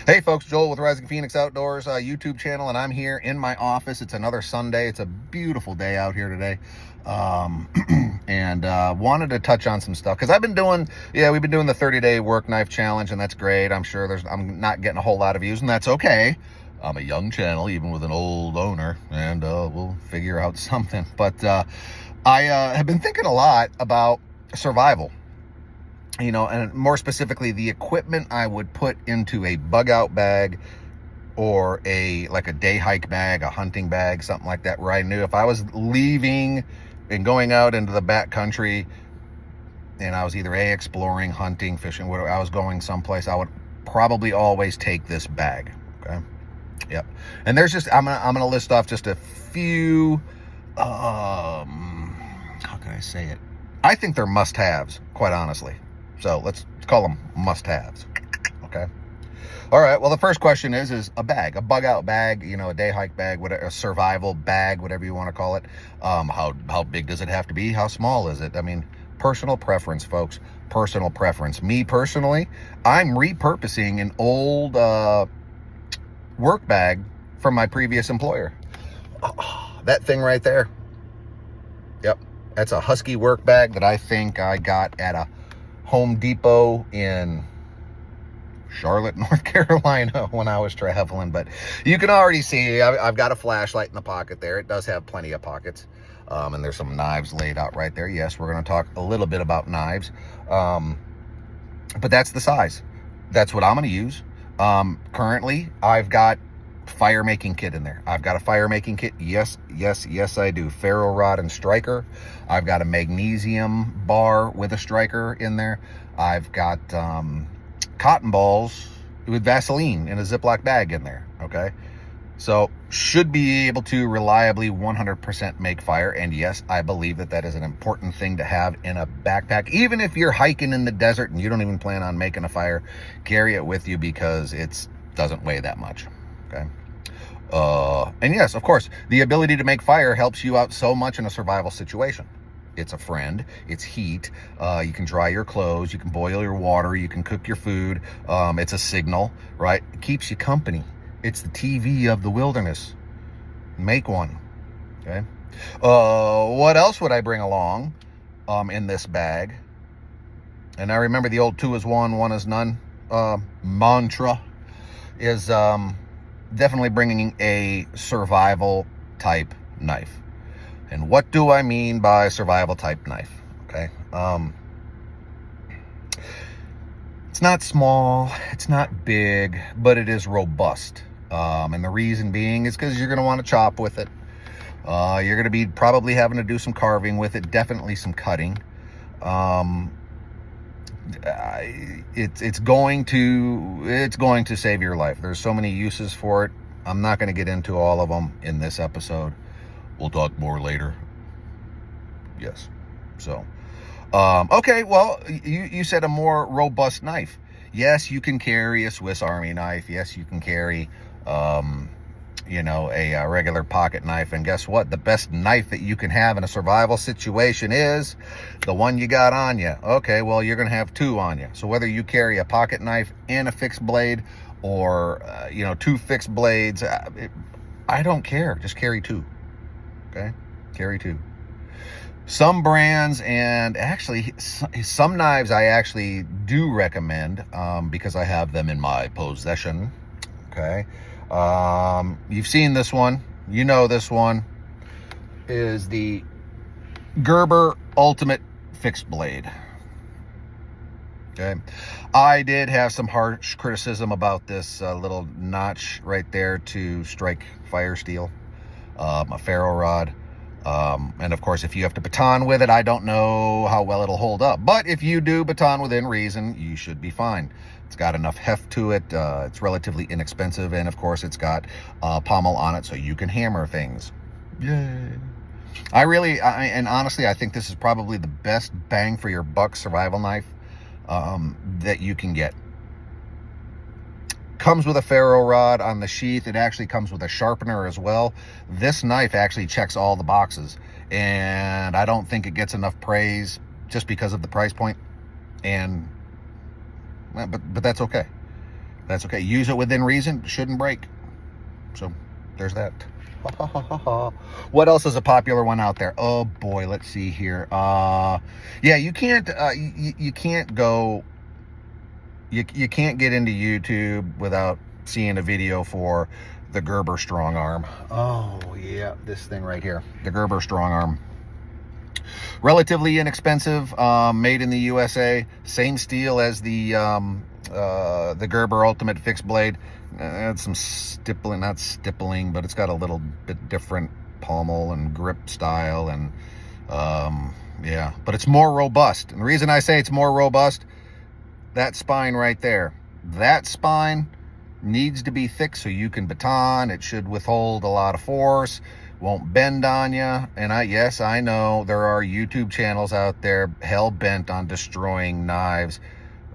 Hey folks, Joel with Rising Phoenix Outdoors YouTube channel, and I'm here in my office. It's another Sunday. It's a beautiful day out here today. And wanted to touch on some stuff because we've been doing the 30-day work knife challenge, and that's great. I'm not getting a whole lot of views, and that's okay. I'm a young channel, even with an old owner, and we'll figure out something. But I have been thinking a lot about survival. And more specifically, the equipment I would put into a bug out bag or a day hike bag, a hunting bag, something like that, where I knew if I was leaving and going out into the back country and I was either exploring, hunting, fishing, whatever, I was going someplace, I would probably always take this bag. Okay. Yep. And there's I'm gonna list off just a few, how can I say it? I think they're must-haves, quite honestly. So let's call them must-haves. Okay. All right. Well, the first question is a bag, a bug out bag, a day hike bag, whatever, a survival bag, whatever you want to call it. How big does it have to be? How small is it? I mean, personal preference, folks. Personal preference. Me personally, I'm repurposing an old work bag from my previous employer. That thing right there. Yep. That's a Husky work bag that I think I got at a Home Depot in Charlotte, North Carolina when I was traveling. But you can already see I've got a flashlight in the pocket there. It does have plenty of pockets. And there's some knives laid out right there. Yes, we're going to talk a little bit about knives. But that's the size. That's what I'm going to use. Currently, I've got fire making kit in there. I've got a fire making kit. Yes, I do. Ferro rod and striker. I've got a magnesium bar with a striker in there. I've got cotton balls with Vaseline in a Ziploc bag in there. Okay. So should be able to reliably 100% make fire. And yes, I believe that is an important thing to have in a backpack. Even if you're hiking in the desert and you don't even plan on making a fire, carry it with you because it doesn't weigh that much. Okay. And yes, of course, the ability to make fire helps you out so much in a survival situation. It's a friend. It's heat. You can dry your clothes. You can boil your water. You can cook your food. It's a signal, right? It keeps you company. It's the TV of the wilderness. Make one. Okay. What else would I bring along in this bag? And I remember the old 2 is 1, 1 is none mantra is definitely bringing a survival type knife. And what do I mean by survival type knife? Okay. It's not small, it's not big, but it is robust. And the reason being is because you're going to want to chop with it. You're going to be probably having to do some carving with it, definitely some cutting. It's going to save your life. There's so many uses for it. I'm not going to get into all of them in this episode. We'll talk more later. Yes. So, okay. Well, you said a more robust knife. Yes, you can carry a Swiss Army knife. Yes, you can carry, a regular pocket knife. And guess what? The best knife that you can have in a survival situation is the one you got on you. Okay, well, you're going to have 2 on you. So whether you carry a pocket knife and a fixed blade or, 2 fixed blades, I don't care. Just carry 2. Okay? Carry 2. Some brands and actually some knives I actually do recommend because I have them in my possession. Okay. You've seen this one. You know this one is the Gerber Ultimate Fixed Blade. Okay. I did have some harsh criticism about this little notch right there to strike fire steel, a ferro rod. And of course, if you have to baton with it, I don't know how well it'll hold up. But if you do baton within reason, you should be fine. It's got enough heft to it. It's relatively inexpensive. And of course, it's got pommel on it so you can hammer things. Yay. And honestly, I think this is probably the best bang for your buck survival knife that you can get. Comes with a ferro rod on the sheath. It actually comes with a sharpener as well. This knife actually checks all the boxes, and I don't think it gets enough praise just because of the price point. But that's okay. That's okay. Use it within reason. Shouldn't break. So there's that. What else is a popular one out there? Oh boy, let's see here. Yeah, you can't you can't go you can't get into YouTube without seeing a video for the Gerber Strong Arm. Oh yeah, this thing right here, the Gerber Strong Arm. Relatively inexpensive, made in the USA. Same steel as the Gerber Ultimate Fixed Blade. Had some stippling, not stippling, but it's got a little bit different pommel and grip style, and yeah, but it's more robust. And the reason I say it's more robust, that spine right there, that spine needs to be thick so you can baton. It should withhold a lot of force, won't bend on you. And yes, I know there are YouTube channels out there hell-bent on destroying knives.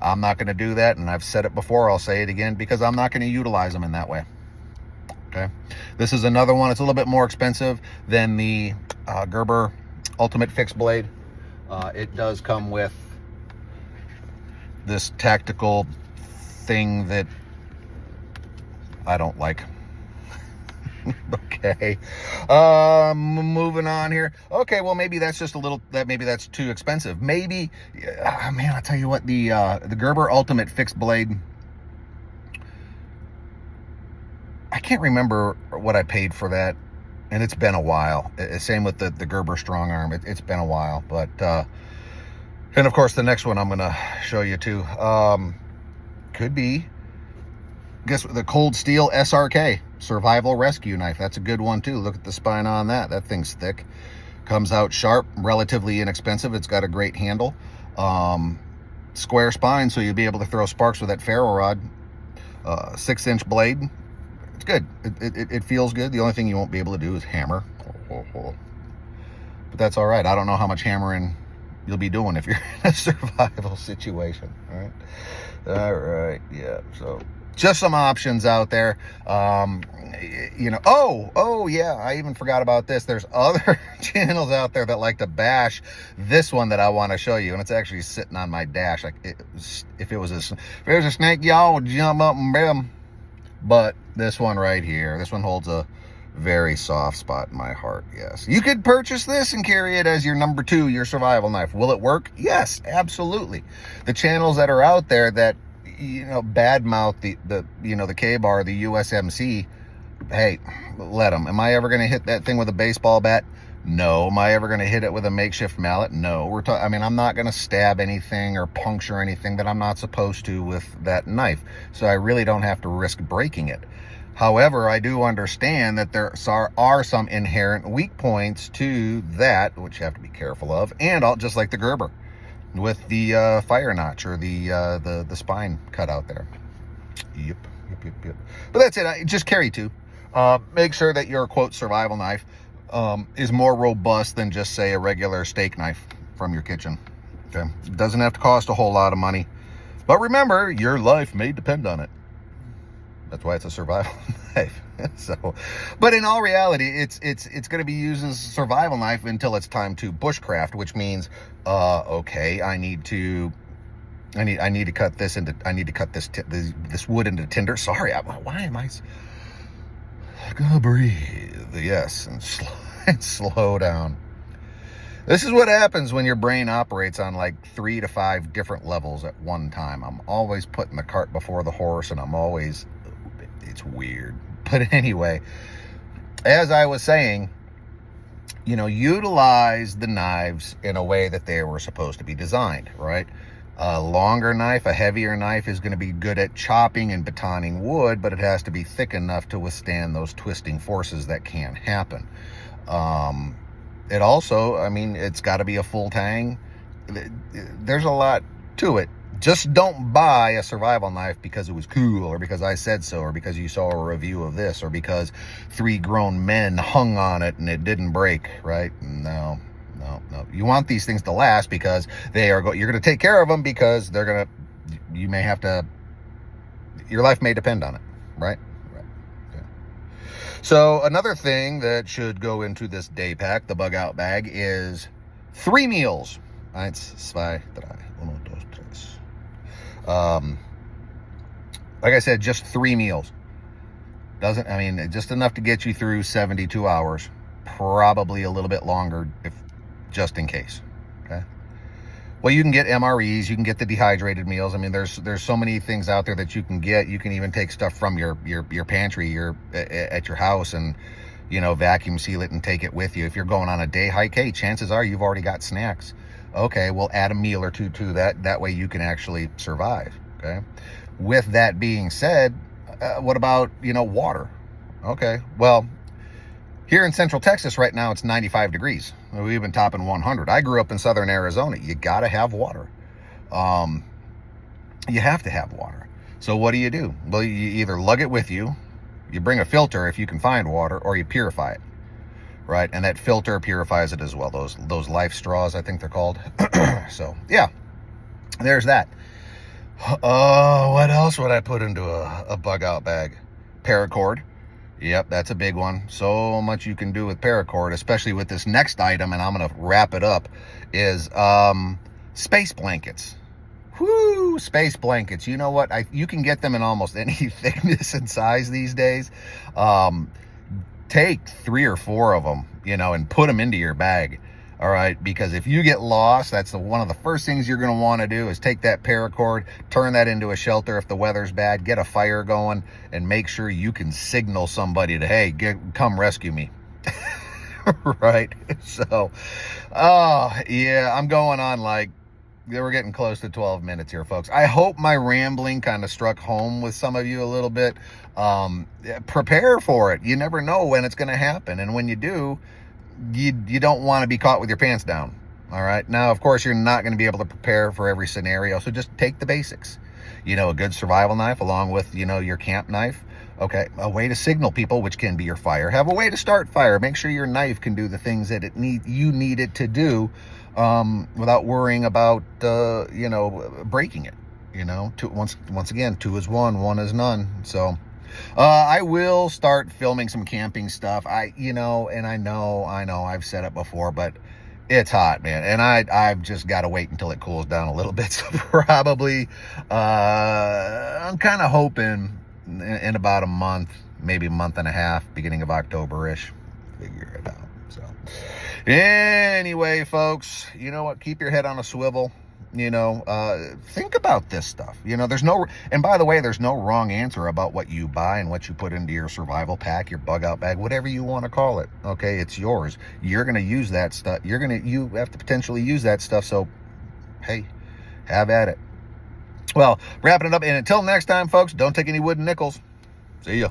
I'm not going to do that, and I've said it before, I'll say it again, because I'm not going to utilize them in that way. Okay, this is another one. It's a little bit more expensive than the Gerber Ultimate Fixed Blade. It does come with this tactical thing that I don't like. Okay, moving on here. Okay, well, maybe that's just a little, maybe that's too expensive. Maybe, man, I'll tell you what, the Gerber Ultimate Fixed Blade, I can't remember what I paid for that, and it's been a while. Same with the Gerber Strong Arm. It's been a while, but and of course the next one I'm gonna show you too, could be, guess, the Cold Steel SRK Survival Rescue Knife. That's a good one too. Look at the spine on that. That thing's thick, comes out sharp, relatively inexpensive. It's got a great handle, square spine, so you'll be able to throw sparks with that ferro rod. 6-inch blade. It's good. It feels good. The only thing you won't be able to do is hammer, but that's all right. I don't know how much hammering you'll be doing if you're in a survival situation. All right, yeah. So just some options out there. You know, oh yeah, I even forgot about this. There's other channels out there that like to bash this one that I want to show you, and it's actually sitting on my dash. Like, if it was a snake, y'all would jump up and bam. But this one right here, this one holds a very soft spot in my heart. Yes, you could purchase this and carry it as your number 2, your survival knife. Will it work? Yes, absolutely. The channels that are out there that, you know, badmouth the you know, the K-Bar, the USMC, hey, let them. Am I ever going to hit that thing with a baseball bat? No. Am I ever going to hit it with a makeshift mallet? No. I mean, I'm not going to stab anything or puncture anything that I'm not supposed to with that knife, so I really don't have to risk breaking it. However, I do understand that there are some inherent weak points to that, which you have to be careful of, and just like the Gerber, with the fire notch or the spine cut out there. Yep. But that's it. Just carry 2. Make sure that your, quote, survival knife is more robust than just, say, a regular steak knife from your kitchen. Okay, it doesn't have to cost a whole lot of money, but remember, your life may depend on it. That's why it's a survival knife. So, but in all reality, it's going to be used as a survival knife until it's time to bushcraft, which means, okay, I need to cut this into, this wood into tinder. Sorry, why am I? Go breathe, yes, and slow down. This is what happens when your brain operates on like 3 to 5 different levels at one time. I'm always putting the cart before the horse, and it's weird. But anyway, as I was saying, you know, utilize the knives in a way that they were supposed to be designed, right? A longer knife, a heavier knife is going to be good at chopping and batoning wood, but it has to be thick enough to withstand those twisting forces that can happen. It also, I mean, it's got to be a full tang. There's a lot to it. Just don't buy a survival knife because it was cool, or because I said so, or because you saw a review of this, or because 3 grown men hung on it and it didn't break, right? No. You want these things to last because you're going to take care of them, because you may have to, your life may depend on it, right? Okay. So another thing that should go into this day pack, the bug out bag, is 3 meals. 1, 2, 3. Like I said, just 3 meals. Doesn't, I mean, just enough to get you through 72 hours. Probably a little bit longer, if just in case. Okay. Well, you can get MREs, you can get the dehydrated meals. I mean, there's so many things out there that you can get. You can even take stuff from your pantry, at your house, and vacuum seal it and take it with you. If you're going on a day hike, hey, chances are you've already got snacks. Okay, we'll add a meal or two to that. That way you can actually survive. Okay. With that being said, what about water? Okay, well, here in Central Texas right now, it's 95 degrees. We've been topping 100. I grew up in Southern Arizona. You got to have water. You have to have water. So what do? Well, you either lug it with you, you bring a filter if you can find water, or you purify it, right? And that filter purifies it as well. Those life straws, I think they're called. So yeah, there's that. Oh, what else would I put into a bug out bag? Paracord. Yep, that's a big one. So much you can do with paracord, especially with this next item, and I'm going to wrap it up, is space blankets. Whoo, space blankets. You know what? You can get them in almost any thickness and size these days. Take 3 or 4 of them, and put them into your bag. All right, because if you get lost, that's one of the first things you're going to want to do is take that paracord, turn that into a shelter if the weather's bad, get a fire going, and make sure you can signal somebody to, hey, come rescue me. Right? So, yeah, I'm going on we're getting close to 12 minutes here, folks. I hope my rambling kind of struck home with some of you a little bit. Prepare for it. You never know when it's going to happen, and when you do, you don't want to be caught with your pants down. All right. Now, of course, you're not going to be able to prepare for every scenario. So just take the basics. A good survival knife along with, your camp knife. Okay. A way to signal people, which can be your fire. Have a way to start fire. Make sure your knife can do the things that you need it to do, without worrying about, breaking it. Once again, 2 is 1, 1 is none. So, I will start filming some camping stuff. And I know I've said it before, but it's hot, man. And I've just got to wait until it cools down a little bit. So probably, I'm kind of hoping in about a month, maybe a month and a half, beginning of October-ish, figure it out. So anyway, folks, you know what? Keep your head on a swivel. Think about this stuff. And by the way, there's no wrong answer about what you buy and what you put into your survival pack, your bug out bag, whatever you want to call it. Okay, it's yours. You're going to use that stuff. You have to potentially use that stuff. So, hey, have at it. Well, wrapping it up. And until next time, folks, don't take any wooden nickels. See ya.